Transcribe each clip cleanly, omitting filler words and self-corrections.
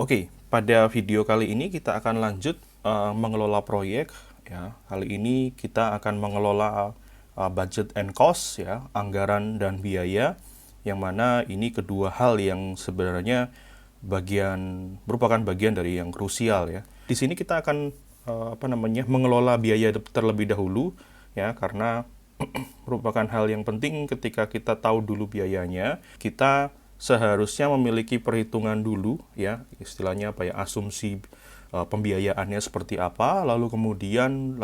Oke, pada video kali ini kita akan lanjut mengelola proyek ya. Kali ini kita akan mengelola budget and cost ya, anggaran dan biaya, yang mana ini kedua hal yang sebenarnya merupakan bagian dari yang krusial ya. Di sini kita akan mengelola biaya terlebih dahulu ya, karena merupakan hal yang penting. Ketika kita tahu dulu biayanya, kita seharusnya memiliki perhitungan dulu ya, istilahnya apa ya, asumsi pembiayaannya seperti apa, lalu kemudian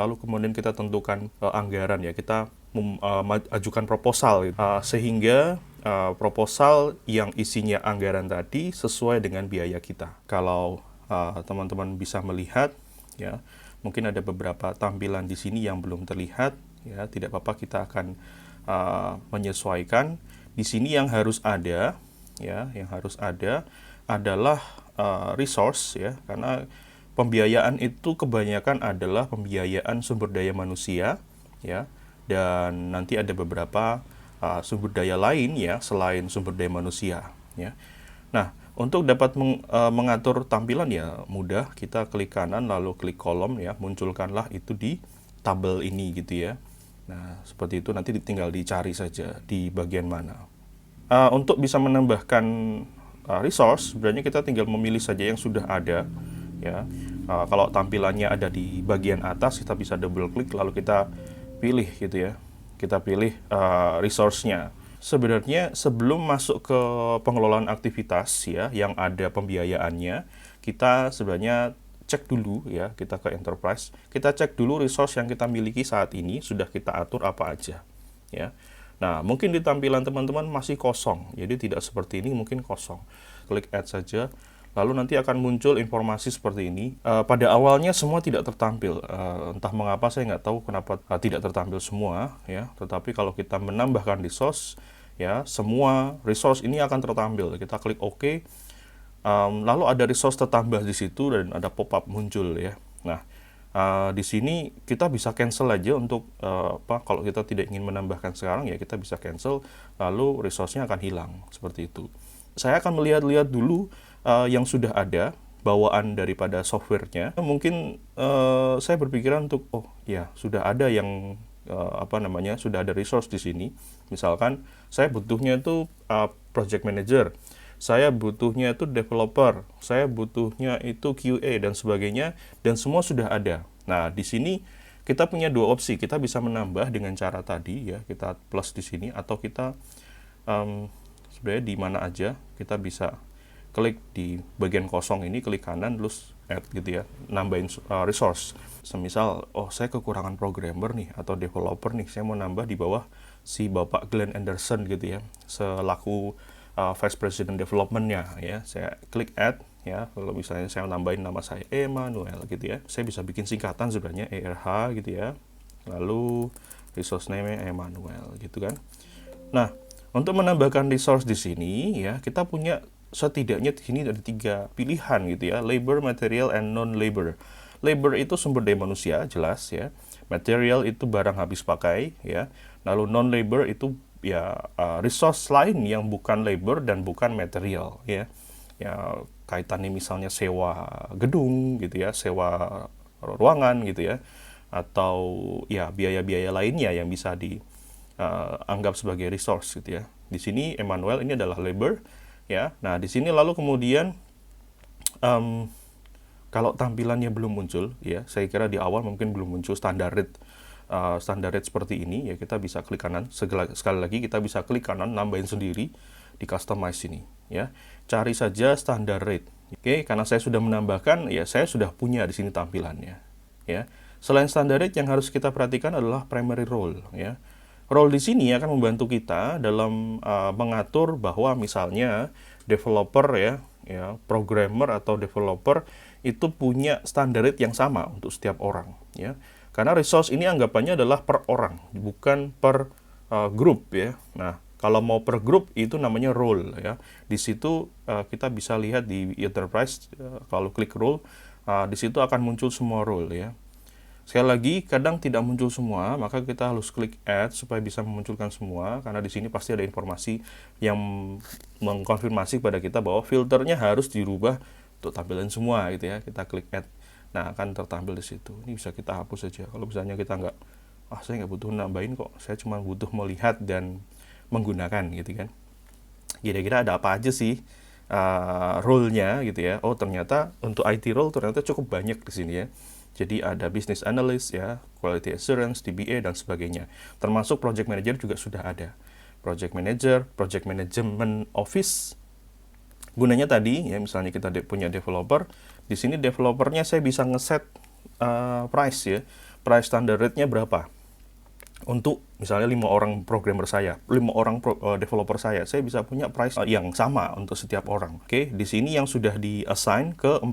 kita tentukan anggaran ya, kita ajukan proposal sehingga proposal yang isinya anggaran tadi sesuai dengan biaya kita. Kalau teman-teman bisa melihat ya, mungkin ada beberapa tampilan di sini yang belum terlihat ya, tidak apa-apa, kita akan menyesuaikan. Di sini yang harus ada ya, yang harus ada adalah resource ya, karena pembiayaan itu kebanyakan adalah pembiayaan sumber daya manusia ya, dan nanti ada beberapa sumber daya lain ya selain sumber daya manusia ya. Nah, untuk dapat mengatur tampilan ya mudah, kita klik kanan lalu klik kolom ya, munculkanlah itu di tabel ini gitu ya. Nah, seperti itu, nanti tinggal dicari saja di bagian mana. Untuk bisa menambahkan resource, sebenarnya kita tinggal memilih saja yang sudah ada ya. Kalau tampilannya ada di bagian atas, kita bisa double klik lalu kita pilih gitu ya. Kita pilih resource-nya. Sebenarnya sebelum masuk ke pengelolaan aktivitas ya yang ada pembiayaannya, kita sebenarnya cek dulu ya, kita ke enterprise, kita cek dulu resource yang kita miliki saat ini sudah kita atur apa aja ya. Nah, mungkin di tampilan teman-teman masih kosong, jadi tidak seperti ini, mungkin kosong. Klik add saja, lalu nanti akan muncul informasi seperti ini. Pada awalnya semua tidak tertampil, entah mengapa, saya nggak tahu kenapa tidak tertampil semua ya. Tetapi kalau kita menambahkan resource ya, semua resource ini akan tertampil. Kita klik OK, lalu ada resource tertambah di situ dan ada pop-up muncul ya. Nah, di sini kita bisa cancel aja untuk kalau kita tidak ingin menambahkan sekarang ya, kita bisa cancel, lalu resource-nya akan hilang seperti itu. Saya akan melihat-lihat dulu yang sudah ada bawaan daripada softwarenya. Mungkin saya berpikiran untuk sudah ada yang sudah ada resource di sini. Misalkan saya butuhnya itu project manager, saya butuhnya itu developer, saya butuhnya itu QA dan sebagainya, dan semua sudah ada. Nah, di sini kita punya dua opsi. Kita bisa menambah dengan cara tadi ya, kita plus di sini, atau kita sebenarnya di mana aja kita bisa klik di bagian kosong ini, klik kanan terus add gitu ya, nambahin resource. Semisal saya kekurangan programmer nih atau developer nih, saya mau nambah di bawah si Bapak Glenn Anderson gitu ya, selaku Vice President Development-nya ya. Saya klik add ya, kalau misalnya saya nambahin nama saya Emmanuel gitu ya, saya bisa bikin singkatan sebenarnya ERH gitu ya, lalu resource name-nya Emmanuel gitu kan. Nah, untuk menambahkan resource di sini ya, kita punya setidaknya di sini ada 3 pilihan gitu ya, labor, material, and non-labor. Labor itu sumber daya manusia, jelas ya. Material itu barang habis pakai ya. Lalu non-labor itu ya resource lain yang bukan labor dan bukan material ya. Ya, kaitannya misalnya sewa gedung gitu ya, sewa ruangan gitu ya, atau ya biaya-biaya lainnya yang bisa dianggap sebagai resource gitu ya. Di sini Emmanuel ini adalah labor ya. Nah, di sini lalu kemudian kalau tampilannya belum muncul ya, saya kira di awal mungkin belum muncul standar rate seperti ini ya, kita bisa klik kanan. Sekali lagi kita bisa klik kanan, nambahin sendiri di customize ini ya, cari saja standar rate. Oke, karena saya sudah menambahkan ya, saya sudah punya di sini tampilannya ya. Selain standar rate, yang harus kita perhatikan adalah primary role ya. Role di sini akan membantu kita dalam mengatur bahwa misalnya developer ya, programmer atau developer itu punya standar rate yang sama untuk setiap orang ya. Karena resource ini anggapannya adalah per orang, bukan per grup ya. Nah, kalau mau per grup itu namanya role ya. Di situ kita bisa lihat di enterprise, kalau klik role, di situ akan muncul semua role ya. Sekali lagi, kadang tidak muncul semua, maka kita harus klik add supaya bisa memunculkan semua, karena di sini pasti ada informasi yang mengkonfirmasi kepada kita bahwa filternya harus dirubah untuk tampilin semua gitu ya, kita klik add. Nah, akan tertampil di situ. Ini bisa kita hapus saja. Kalau misalnya kita nggak, saya nggak butuh nambahin kok, saya cuma butuh melihat dan menggunakan gitu kan. Kira-kira ada apa aja sih role-nya gitu ya. Oh, ternyata untuk IT role ternyata cukup banyak di sini ya. Jadi ada business analyst ya, quality assurance, DBA dan sebagainya. Termasuk project manager juga sudah ada. Project manager, project management office. Gunanya tadi ya, misalnya kita punya developer, di sini developernya saya bisa ngeset price ya. Price standard rate-nya berapa? Untuk misalnya 5 orang programmer saya, 5 orang developer saya bisa punya price yang sama untuk setiap orang. Oke, di sini yang sudah di-assign ke 4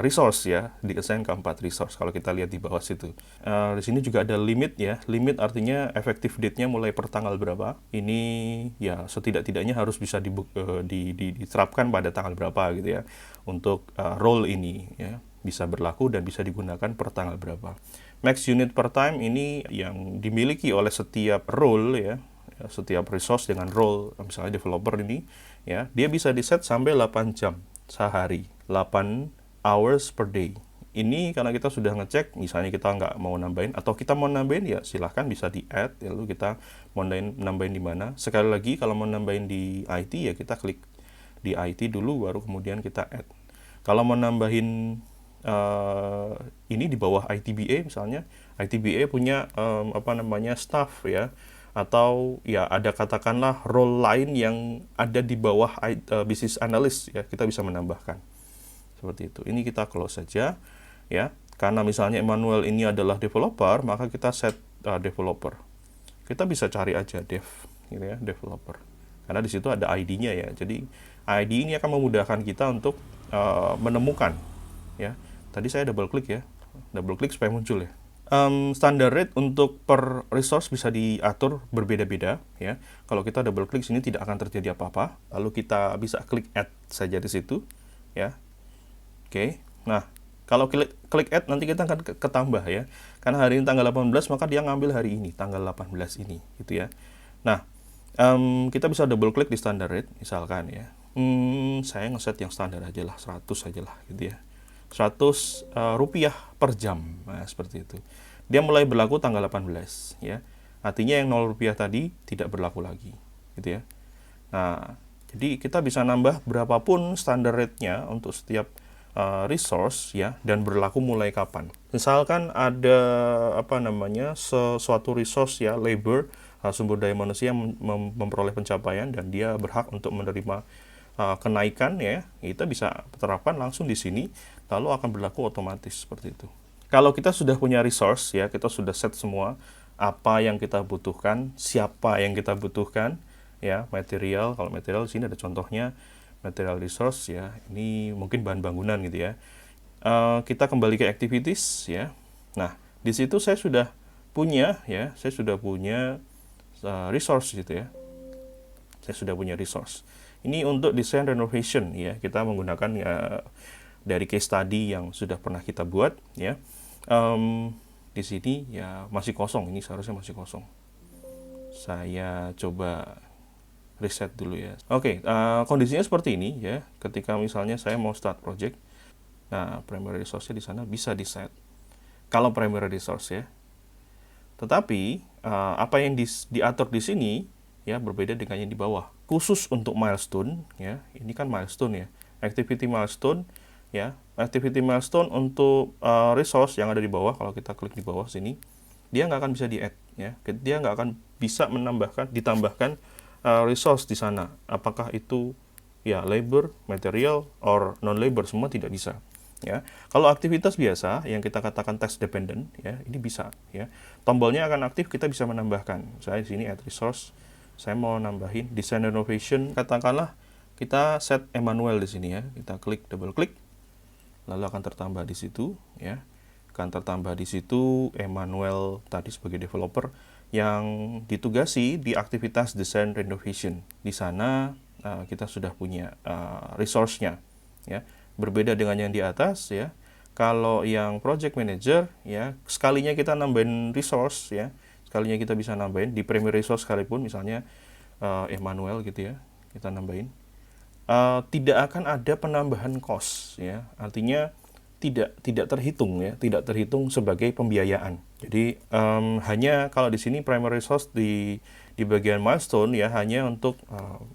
resource ya, di-assign ke 4 resource kalau kita lihat di bawah situ. Di sini juga ada limit ya, limit artinya effective date-nya mulai per tanggal berapa. Ini ya setidak-tidaknya harus bisa diterapkan pada tanggal berapa gitu ya, untuk role ini ya, bisa berlaku dan bisa digunakan per tanggal berapa. Max unit per time ini yang dimiliki oleh setiap role ya, setiap resource dengan role, misalnya developer ini ya, dia bisa di set sampai 8 jam sehari, 8 hours per day. Ini karena kita sudah ngecek, misalnya kita nggak mau nambahin atau kita mau nambahin ya silahkan bisa di add, lalu kita mau nambahin di mana. Sekali lagi kalau mau nambahin di IT ya kita klik di IT dulu baru kemudian kita add. Kalau mau nambahin ini di bawah ITBA misalnya, ITBA punya staff ya, atau ya ada katakanlah role lain yang ada di bawah business analyst ya, kita bisa menambahkan seperti itu. Ini kita close saja ya, karena misalnya Emmanuel ini adalah developer, maka kita set developer. Kita bisa cari aja dev gitu ya, developer, karena di situ ada ID-nya ya. Jadi ID ini akan memudahkan kita untuk menemukan ya. Tadi saya double klik supaya muncul ya. Standard rate untuk per resource bisa diatur berbeda-beda ya. Kalau kita double klik sini tidak akan terjadi apa-apa. Lalu kita bisa klik add saja di situ ya. Oke. Nah, kalau klik add nanti kita akan ketambah ya. Karena hari ini tanggal 18 maka dia ngambil hari ini tanggal 18 ini gitu ya. Nah, kita bisa double klik di standard rate misalkan ya. Saya ngeset yang standar aja lah, 100 aja lah gitu ya. 100 rupiah per jam, nah, seperti itu. Dia mulai berlaku tanggal 18 ya. Artinya yang 0 rupiah tadi tidak berlaku lagi gitu ya. Nah, jadi kita bisa nambah berapapun standar rate-nya untuk setiap resource ya, dan berlaku mulai kapan. Misalkan ada sesuatu resource ya, labor, sumber daya manusia memperoleh pencapaian dan dia berhak untuk menerima kenaikan ya, kita bisa terapkan langsung di sini, lalu akan berlaku otomatis seperti itu. Kalau kita sudah punya resource ya, kita sudah set semua apa yang kita butuhkan, siapa yang kita butuhkan ya, material. Kalau material di sini ada contohnya material resource ya, ini mungkin bahan bangunan gitu ya. Kita kembali ke activities ya. Nah, di situ saya sudah punya resource gitu ya. Saya sudah punya resource. Ini untuk desain renovation ya, kita menggunakan dari case study yang sudah pernah kita buat ya. Di sini ya masih kosong, ini seharusnya masih kosong. Saya coba reset dulu ya. Oke, kondisinya seperti ini ya. Ketika misalnya saya mau start project, nah primary resource-nya di sana bisa di set. Kalau primary resource ya. Tetapi apa yang diatur di sini ya berbeda dengan yang di bawah. Khusus untuk milestone ya, ini kan milestone ya, activity milestone ya, activity milestone untuk resource yang ada di bawah. Kalau kita klik di bawah sini, dia nggak akan bisa di add ya, dia nggak akan bisa ditambahkan resource di sana. Apakah itu ya labor, material, or non labor, semua tidak bisa ya. Kalau aktivitas biasa yang kita katakan task dependent ya, ini bisa ya, tombolnya akan aktif, kita bisa menambahkan. Saya di sini add resource, saya mau nambahin design renovation, katakanlah kita set Emmanuel di sini ya, kita klik, double klik, lalu akan tertambah di situ ya, akan tertambah di situ Emmanuel tadi sebagai developer yang ditugasi di aktivitas design renovation. Di sana kita sudah punya resource-nya ya, berbeda dengan yang di atas ya. Kalau yang project manager ya, sekalinya kita nambahin resource ya, sekalinya kita bisa nambahin di primary resource sekalipun, misalnya Emmanuel gitu ya, kita nambahin. tidak akan ada penambahan cost ya. Artinya tidak terhitung ya, tidak terhitung sebagai pembiayaan. Jadi hanya kalau di sini primary resource di bagian milestone ya hanya untuk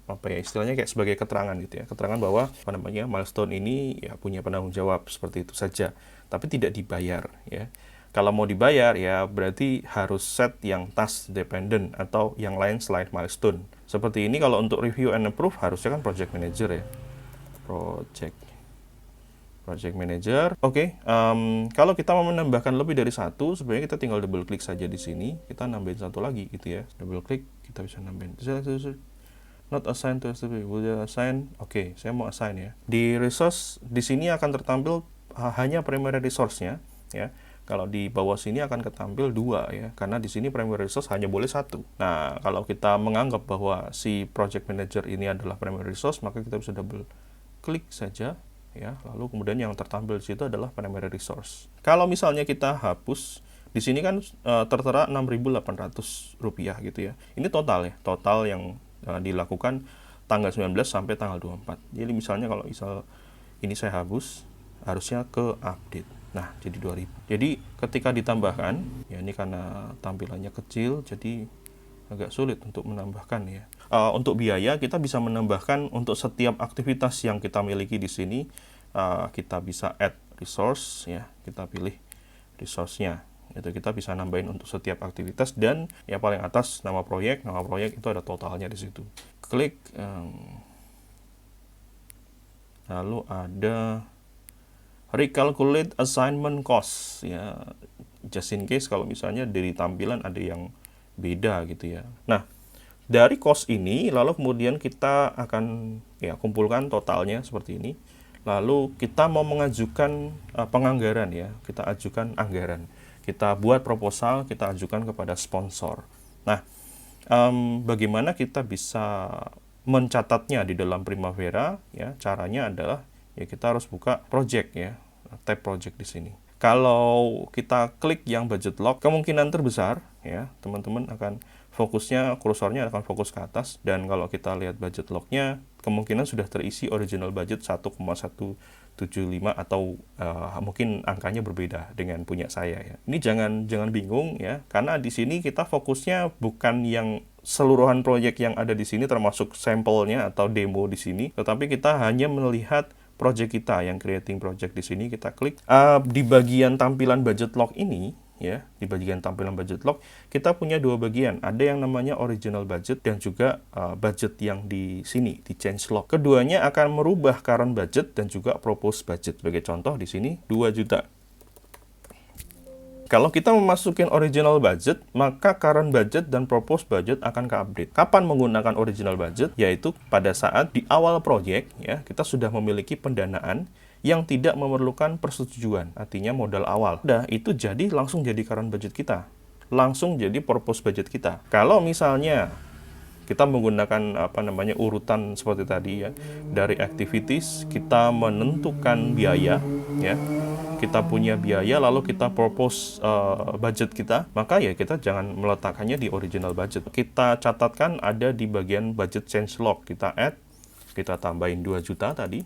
apa ya istilahnya kayak sebagai keterangan gitu ya, keterangan bahwa apa namanya milestone ini ya punya penanggung jawab seperti itu saja, tapi tidak dibayar ya. Kalau mau dibayar ya berarti harus set yang task dependent atau yang lain selain milestone. Seperti ini kalau untuk review and approve harusnya kan project manager ya. Project manager. Oke, kalau kita mau menambahkan lebih dari satu, sebenarnya kita tinggal double klik saja di sini. Kita nambahin satu lagi gitu ya. Double klik kita bisa nambahin. Not assign to assign. Oke, saya mau assign ya. Di resource di sini akan tertampil hanya primary resource-nya ya. Kalau di bawah sini akan ketampil 2 ya, karena di sini primary resource hanya boleh 1. Nah, kalau kita menganggap bahwa si project manager ini adalah primary resource, maka kita bisa double klik saja ya, lalu kemudian yang tertampil di situ adalah primary resource. Kalau misalnya kita hapus, di sini kan tertera Rp6.800 gitu ya. Ini total ya, total yang dilakukan tanggal 19 sampai tanggal 24. Jadi misalnya kalau ini saya hapus, harusnya ke update. Nah, jadi 2000. Jadi ketika ditambahkan, ya ini karena tampilannya kecil, jadi agak sulit untuk menambahkan ya. Untuk biaya kita bisa menambahkan untuk setiap aktivitas yang kita miliki di sini, kita bisa add resource ya, kita pilih resource-nya. Itu kita bisa nambahin untuk setiap aktivitas dan yang paling atas nama proyek itu ada totalnya di situ. Klik, lalu ada recalculate assignment cost ya, just in case kalau misalnya dari tampilan ada yang beda gitu ya. Nah, dari cost ini lalu kemudian kita akan ya kumpulkan totalnya seperti ini. Lalu kita mau mengajukan penganggaran ya, kita ajukan anggaran. Kita buat proposal, kita ajukan kepada sponsor. Nah, bagaimana kita bisa mencatatnya di dalam Primavera ya? Caranya adalah ya kita harus buka project ya, tab project di sini. Kalau kita klik yang budget log, kemungkinan terbesar ya teman-teman akan fokusnya, kursornya akan fokus ke atas, dan kalau kita lihat budget lognya kemungkinan sudah terisi original budget 1,175 atau mungkin angkanya berbeda dengan punya saya ya. Ini jangan bingung ya, karena di sini kita fokusnya bukan yang seluruhan proyek yang ada di sini termasuk sampelnya atau demo di sini, tetapi kita hanya melihat project kita yang creating project di sini. Kita klik di bagian tampilan budget log ini ya, di bagian tampilan budget log kita punya 2 bagian, ada yang namanya original budget dan juga budget yang di sini di change log. Keduanya akan merubah current budget dan juga proposed budget. Sebagai contoh di sini 2 juta. Kalau kita memasukin original budget, maka current budget dan proposed budget akan ke-update. Kapan menggunakan original budget? Yaitu pada saat di awal proyek, ya, kita sudah memiliki pendanaan yang tidak memerlukan persetujuan, artinya modal awal. Udah, itu jadi langsung jadi current budget kita. Langsung jadi proposed budget kita. Kalau misalnya kita menggunakan urutan seperti tadi ya, dari activities kita menentukan biaya ya, kita punya biaya lalu kita propose budget kita, maka ya kita jangan meletakkannya di original budget, kita catatkan ada di bagian budget change log, kita add, kita tambahin 2 juta tadi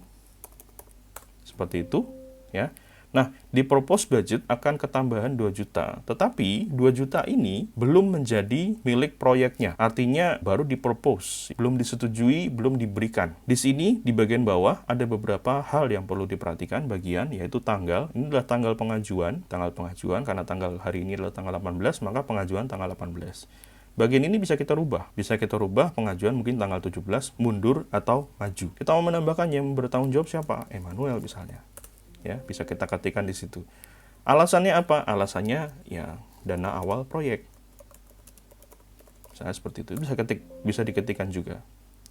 seperti itu ya. Nah, di propose budget akan ketambahan 2 juta. Tetapi 2 juta ini belum menjadi milik proyeknya. Artinya baru dipropose, belum disetujui, belum diberikan. Di sini di bagian bawah ada beberapa hal yang perlu diperhatikan bagian, yaitu tanggal. Ini adalah tanggal pengajuan karena tanggal hari ini adalah tanggal 18, maka pengajuan tanggal 18. Bagian ini bisa kita rubah. Bisa kita rubah pengajuan mungkin tanggal 17, mundur atau maju. Kita mau menambahkan yang bertanggung jawab siapa? Emmanuel misalnya. Ya, bisa kita ketikkan di situ. Alasannya apa? Alasannya ya dana awal proyek. Misalnya seperti itu. Bisa diketikkan juga.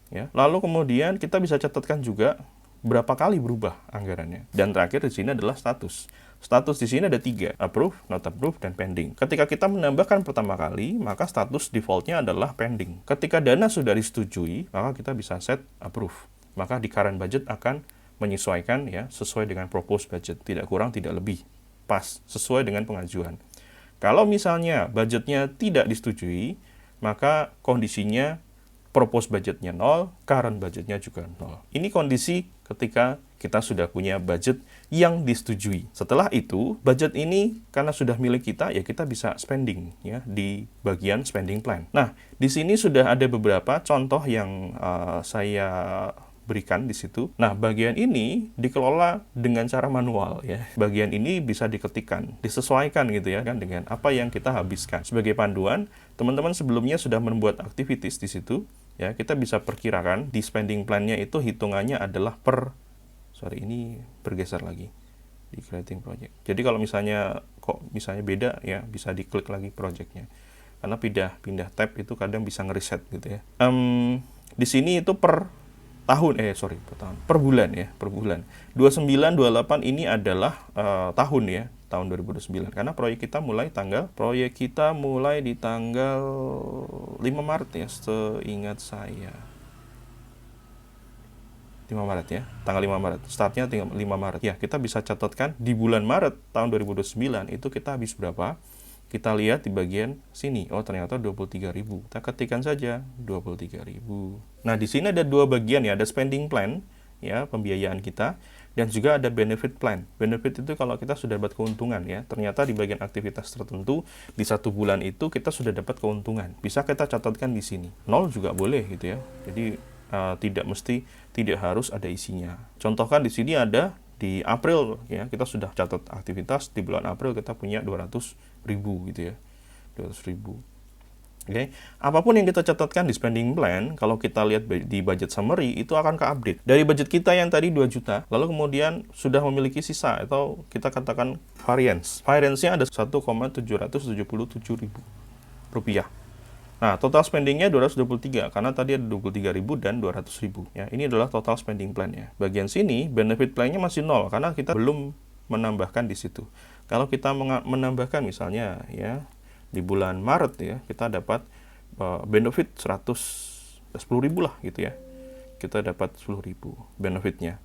Ya. Lalu kemudian kita bisa catatkan juga berapa kali berubah anggarannya. Dan terakhir di sini adalah status. Status di sini ada 3, approve, not approve, dan pending. Ketika kita menambahkan pertama kali, maka status defaultnya adalah pending. Ketika dana sudah disetujui, maka kita bisa set approve. Maka di current budget akan menyesuaikan ya sesuai dengan proposed budget, tidak kurang tidak lebih, pas sesuai dengan pengajuan. Kalau misalnya budgetnya tidak disetujui, maka kondisinya propose budgetnya 0, current budgetnya juga 0. Ini kondisi ketika kita sudah punya budget yang disetujui. Setelah itu, budget ini karena sudah milik kita, ya kita bisa spending ya di bagian spending plan. Nah, di sini sudah ada beberapa contoh yang saya berikan di situ. Nah, bagian ini dikelola dengan cara manual ya. Bagian ini bisa diketikkan, disesuaikan gitu ya kan dengan apa yang kita habiskan. Sebagai panduan, teman-teman sebelumnya sudah membuat activities di situ ya. Kita bisa perkirakan di spending plan-nya itu hitungannya adalah ini bergeser lagi di creating project. Jadi kalau misalnya misalnya beda ya, bisa diklik lagi project-nya. Karena pindah tab itu kadang bisa ngereset gitu ya. Di sini itu per bulan ya, per bulan. 29, 28 ini adalah tahun ya, tahun 2009. Karena proyek kita mulai di tanggal 5 Maret ya, seingat saya. 5 Maret ya, tanggal 5 Maret. Startnya 5 Maret. Ya, kita bisa catatkan di bulan Maret tahun 2009 itu kita habis berapa? Kita lihat di bagian sini. Oh, ternyata 23.000. Kita ketikkan saja 23.000. Nah, di sini ada dua bagian ya, ada spending plan ya, pembiayaan kita, dan juga ada benefit plan. Benefit itu kalau kita sudah dapat keuntungan ya. Ternyata di bagian aktivitas tertentu di 1 bulan itu kita sudah dapat keuntungan. Bisa kita catatkan di sini. 0 juga boleh gitu ya. Jadi tidak harus ada isinya. Contohkan di sini ada di April ya, kita sudah catat aktivitas di bulan April kita punya 200.000 gitu ya. 200.000. Oke. Apapun yang kita catatkan di spending plan, kalau kita lihat di budget summary itu akan ke-update. Dari budget kita yang tadi 2 juta, lalu kemudian sudah memiliki sisa atau kita katakan variance. Variance-nya ada 1,777.000 rupiah. Nah, total spendingnya 223, karena tadi ada 23.000 dan 200.000. Ya, ini adalah total spending plan-nya. Bagian sini, benefit plan-nya masih 0, karena kita belum menambahkan di situ. Kalau kita menambahkan misalnya, ya, di bulan Maret, ya, kita dapat benefit 10.000 lah, gitu ya. Kita dapat 10.000 benefitnya.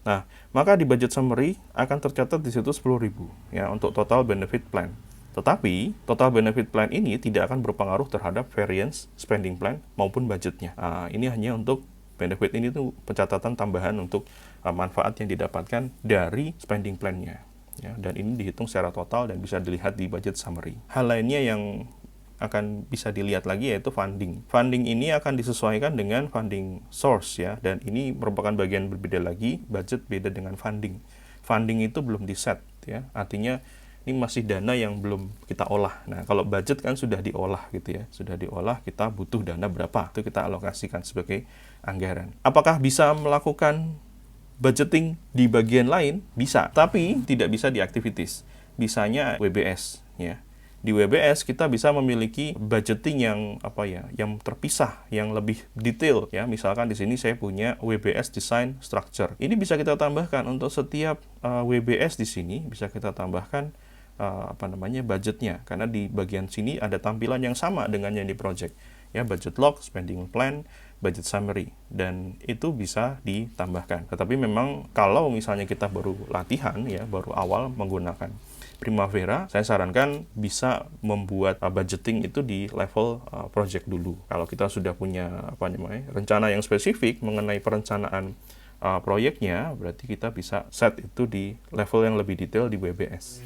Nah, maka di budget summary akan tercatat di situ 10.000, ya, untuk total benefit plan. Tetapi, total benefit plan ini tidak akan berpengaruh terhadap variance spending plan maupun budgetnya. Nah, ini hanya untuk benefit ini tuh pencatatan tambahan untuk manfaat yang didapatkan dari spending plan-nya. Ya, dan ini dihitung secara total dan bisa dilihat di budget summary. Hal lainnya yang akan bisa dilihat lagi yaitu funding. Funding ini akan disesuaikan dengan funding source ya, dan ini merupakan bagian berbeda lagi, budget beda dengan funding. Funding itu belum di-set ya, artinya ini masih dana yang belum kita olah. Nah, kalau budget kan sudah diolah gitu ya. Sudah diolah, kita butuh dana berapa. Itu kita alokasikan sebagai anggaran. Apakah bisa melakukan budgeting di bagian lain? Bisa, tapi tidak bisa di activities. Bisanya WBS ya. Di WBS kita bisa memiliki budgeting yang yang terpisah, yang lebih detail ya. Misalkan di sini saya punya WBS design structure. Ini bisa kita tambahkan untuk setiap WBS di sini bisa kita tambahkan budgetnya, karena di bagian sini ada tampilan yang sama dengan yang di project ya, budget log, spending plan, budget summary, dan itu bisa ditambahkan. Tetapi memang kalau misalnya kita baru latihan ya, baru awal menggunakan Primavera, saya sarankan bisa membuat budgeting itu di level project dulu. Kalau kita sudah punya rencana yang spesifik mengenai perencanaan proyeknya, berarti kita bisa set itu di level yang lebih detail di WBS.